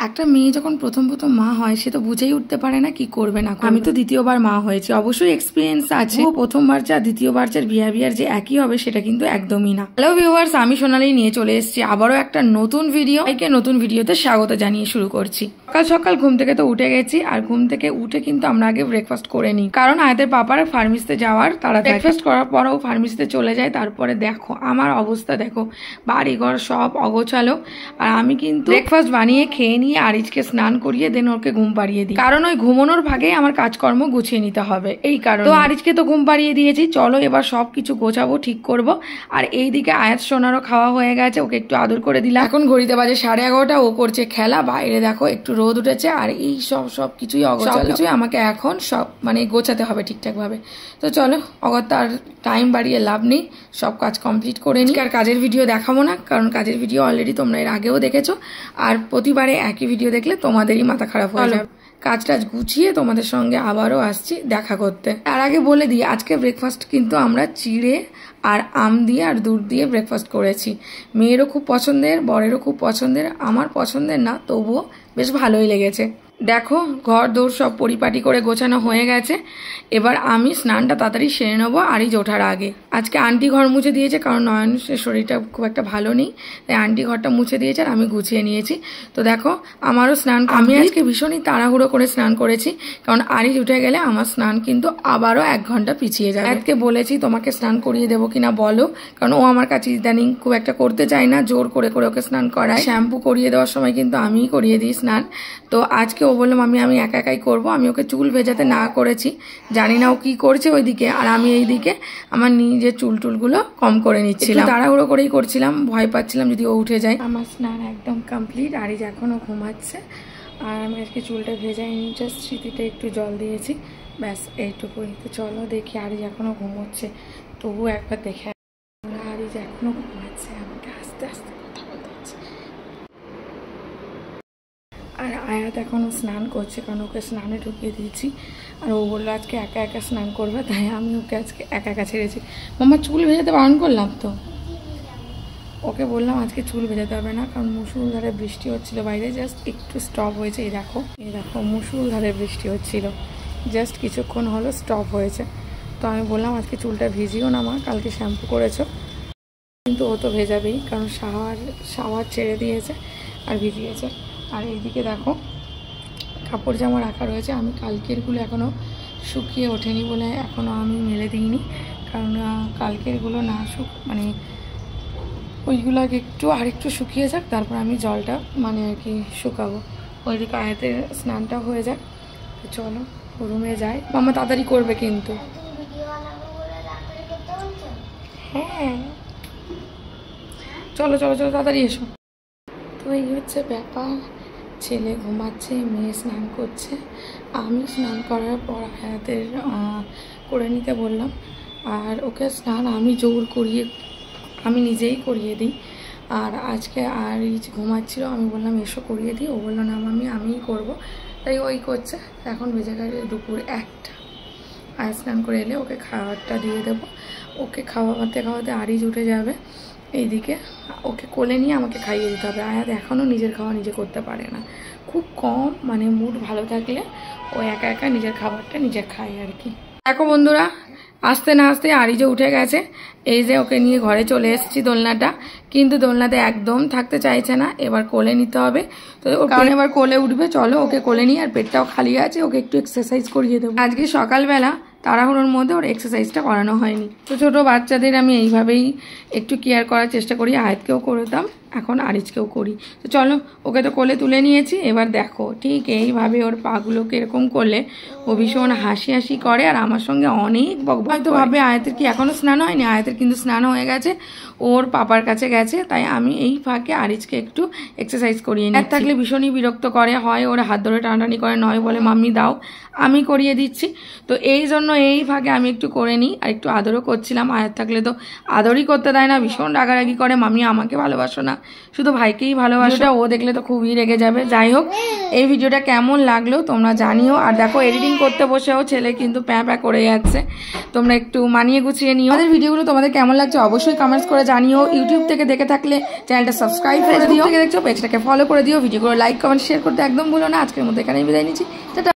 একটা মেয়ে যখন প্রথম মা হয় সে তো বুঝেই উঠতে পারে না কি করবে না। আমি তো দ্বিতীয়বার মা হয়েছি, অবশ্যই এক্সপিরিয়েন্স আছে। ও প্রথমবার যা দ্বিতীয়বার যার বিহেভিয়ার যে একই হবে সেটা কিন্তু একদমই না। হ্যালো ভিউয়ার্স, আমি সোনালি নিয়ে চলে এসেছি আবারও একটা নতুন ভিডিও। নতুন ভিডিওতে স্বাগত জানিয়ে শুরু করছি। সকাল সকাল ঘুম থেকে তো উঠে গেছি, আর ঘুম থেকে উঠে কিন্তু আমরা আগে ব্রেকফাস্ট করে নিই, কারণ আয়াতের পাপার ফার্মেসিতে যাওয়ার তারা ব্রেকফাস্ট করার পরও ফার্মেসিতে চলে যায়। তারপরে দেখো আমার অবস্থা, দেখো বাড়িঘর সব অগোছালো, আর আমি কিন্তু ব্রেকফাস্ট বানিয়ে খেয়ে নিয়ে আরিজকে স্নান করিয়ে দেন ওকে ঘুম পাড়িয়ে দিই, কারণ ওই ঘুমানোর ভাগে আমার কাজকর্ম গুছিয়ে নিতে হবে। এই কারণে তো আরিজকে তো ঘুম পাড়িয়ে দিয়েছি, চলো এবার সবকিছু গোছাবো, ঠিক করব। আর এইদিকে আয়াত সোনারও খাওয়া হয়ে গেছে, ওকে একটু আদর করে দিলাম। এখন ঘড়িতে বাজে 11:30, ও করছে খেলা। বাইরে দেখো একটু রোদ উঠেছে, আর এই সব কিছুই অগোছালো, কিছুই আমাকে এখন সব গোছাতে হবে ঠিকঠাক ভাবে। তো চলো, অগত্যার টাইম বাড়িয়ে লাভ নেই, সব কাজ কমপ্লিট করে নিই। আর কাজের ভিডিও দেখাবো না, কারণ কাজের ভিডিও অলরেডি তোমরা এর আগেও দেখেছো, আর প্রতিবারে একই ভিডিও দেখলে তোমাদেরই মাথা খারাপ হয়ে যাবে। কাজ টাজ গুছিয়ে তোমাদের সঙ্গে আবারও আসছি দেখা করতে। তার আগে বলে দিই, আজকে ব্রেকফাস্ট কিন্তু আমরা চিড়ে আর আম দিয়ে আর দুধ দিয়ে ব্রেকফাস্ট করেছি। মেয়েরও খুব পছন্দের, বরেরও খুব পছন্দের, আমার পছন্দের না, তবুও বেশ ভালোই লেগেছে। দেখো ঘর দৌড় সব পরিপাটি করে গোছানো হয়ে গেছে। এবার আমি স্নানটা তাড়াতাড়ি সেরে নেবো আরিজ ওঠার আগে। আজকে আন্টি ঘর মুছে দিয়েছে, কারণ নয়নের শরীরটা খুব একটা ভালো নেই, তাই আন্টি ঘরটা মুছে দিয়েছে আর আমি গুছিয়ে নিয়েছি। তো দেখো আমারও স্নান, আমি আজকে ভীষণই তাড়াহুড়ো করে স্নান করেছি, কারণ আরিজ উঠে গেলে আমার স্নান কিন্তু আবারও 1 ঘন্টা পিছিয়ে যাবে। আজকে বলেছি তোমাকে স্নান করিয়ে দেবো কিনা বলো, কারণ ও আমার কাছে ইদানিং খুব একটা করতে চায় না, জোর করে ওকে স্নান করায়। শ্যাম্পু করিয়ে দেওয়ার সময় কিন্তু আমিই করিয়ে দিই স্নান। তো আজকে ও বললাম আমি একা একাই করবো। আমি ওকে চুল ভেজাতে না করেছি, জানি না ও কি করছে ওইদিকে, আর আমি এইদিকে আমার নিজের চুলগুলো কম করে নিচ্ছিলাম, তাড়াহুড়ো করেই করছিলাম, ভয় পাচ্ছিলাম যদি ও উঠে যায়। আমার স্নান একদম কমপ্লিট, আরিজ এখনো ঘুমাচ্ছে, আর আমি আজকে চুলটা ভেজাইনি, জাস্ট স্মৃতিতে একটু জল দিয়েছি, ব্যাস এইটুকুই। তো চলো দেখি, আরিজ এখনো ঘুমোচ্ছে, তবু একবার দেখে। আরিজ এখনো ঘুমাচ্ছে, আমাকে আস্তে আস্তে কথা বলতে হচ্ছে। আর আয়াত এখনও স্নান করছে, কারণ ওকে স্নানে ঢুকিয়ে দিয়েছি, আর ও বললো আজকে একা একা স্নান করবে, তাই আমি ওকে আজকে একা একা ছেড়েছি। মাম্মা চুল ভেজাতে বারণ করলাম তো, ওকে বললাম আজকে চুল ভেজাতে হবে না, কারণ মুষলধারে বৃষ্টি হচ্ছিল বাইরে, জাস্ট একটু স্টপ হয়েছে। এই দেখো মুষলধারে বৃষ্টি হচ্ছিল, জাস্ট কিছুক্ষণ হলো স্টপ হয়েছে। তো আমি বললাম আজকে চুলটা ভিজিও না মা, কালকে শ্যাম্পু করেছো। কিন্তু ও তো ভেজাবেই, কারণ শাওয়ার ছেড়ে দিয়েছে আর ভিজিয়েছে। আর এইদিকে দেখো কাপড় জামা রাখা রয়েছে, আমি কালকেরগুলো এখনও শুকিয়ে ওঠেনি বলে এখনও আমি মেলে দিইনি, কারণ কালকেরগুলো না ওইগুলো আরেকটু শুকিয়ে যাক, তারপর আমি জলটা আর কি শুকাবো। ওইদিকে আয়াতের স্নানটা হয়ে যাক। তো চলো রুমে যাই, মামা তাড়াতাড়ি করবে কিন্তু। হ্যাঁ চলো তাড়াতাড়ি এসো। তো এই হচ্ছে ব্যাপার, ছেলে ঘুমাচ্ছে, মেয়ে স্নান করছে, আমি স্নান করার পর হায়াতের করে নিতে বললাম। আর ওকে স্নান আমি জোর করিয়ে, আমি নিজেই করিয়ে দিই। আর আজকে আরিজ ঘুমাচ্ছিল, আমি বললাম এসো করিয়ে দিই, ও বললো না আমিই করবো, তাই ওই করছে। এখন বেজে গেছে দুপুর 1টা। আর স্নান করে এলে ওকে খাবারটা দিয়ে দেবো, ওকে খাওয়াতে আরিজ উঠে যাবে। এইদিকে ওকে কোলে নিয়ে আমাকে খাইয়ে দিতে হবে। আয়াত এখনও নিজের খাওয়া নিজে করতে পারে না, খুব কম, মুড ভালো থাকলে ও একা একা নিজের খাবারটা নিজে খায় আর কি। দেখো বন্ধুরা, আস্তে না আস্তে আরিজও উঠে গেছে। এই যে ওকে নিয়ে ঘরে চলে এসেছি দোলনাটা, কিন্তু দোলনাতে একদম থাকতে চাইছে না, এবার কোলে নিতে হবে। তো কারণ এবার কোলে উঠবে, চলো ওকে কোলে নিয়ে, আর পেটটাও খালি আছে, ওকে একটু এক্সারসাইজ করিয়ে দেবো। আজকে সকালবেলা তাড়াহুড়োর মধ্যে ওর এক্সারসাইজটা করানো হয়নি। তো ছোটো বাচ্চাদের আমি এইভাবেই একটু কেয়ার করার চেষ্টা করি, আয়াতকেও করতাম, এখন আরিজকেও করি। তো চলো ওকে তো কোলে তুলে নিয়েছি, এবার দেখো ঠিক এইভাবে ওর পাগুলোকে এরকম করলে ও ভীষণ হাসি করে, আর আমার সঙ্গে অনেক বকবক। তো ভাবে আয়াতের কি এখনও স্নান হয়নি, আয়াতের কিন্তু স্নান হয়ে গেছে, ওর পাপার কাছে গেছে, তাই আমি এই ফাঁকে আরিজকে একটু এক্সারসাইজ করিয়ে নিই। থাকলে ভীষণই বিরক্ত করে, হয় ওর হাত ধরে টানাটানি করে, নয় বলে মাম্মি দাও, আমি করিয়ে দিচ্ছি। তো এই জন্য এই ফাঁকে আমি একটু করে নিই, আর একটু আদরও করছিলাম। আয়াত থাকলে তো আদরই করতে দেয় না, ভীষণ রাগারাগি করে, মাম্মি আমাকে ভালোবাসো না, শুধু ভাইকেই ভালোবাসো। ও দেখলে তো খুবই রেগে যাবে। যাই হোক, এই ভিডিওটা কেমন লাগলো তোমরা জানিও। আর দেখো এডিটিং করতে বসেও ছেলে কিন্তু প্যাঁ প্যাঁ করে যাচ্ছে, তোমরা একটু মানিয়ে গুছিয়ে নিও। আমাদের ভিডিওগুলো তোমাদের কেমন লাগছে অবশ্যই কমেন্টস করে জানিও। ইউটিউব থেকে দেখে থাকলে চ্যানেলটা সাবস্ক্রাইব করে দিও, থেকে দেখছো পেজটাকে ফলো করে দিও, ভিডিওগুলো লাইক কমেন্ট শেয়ার করতে একদম ভুলো না। আজকের মতো এখানেই বিদায় নিচ্ছি, টাটা।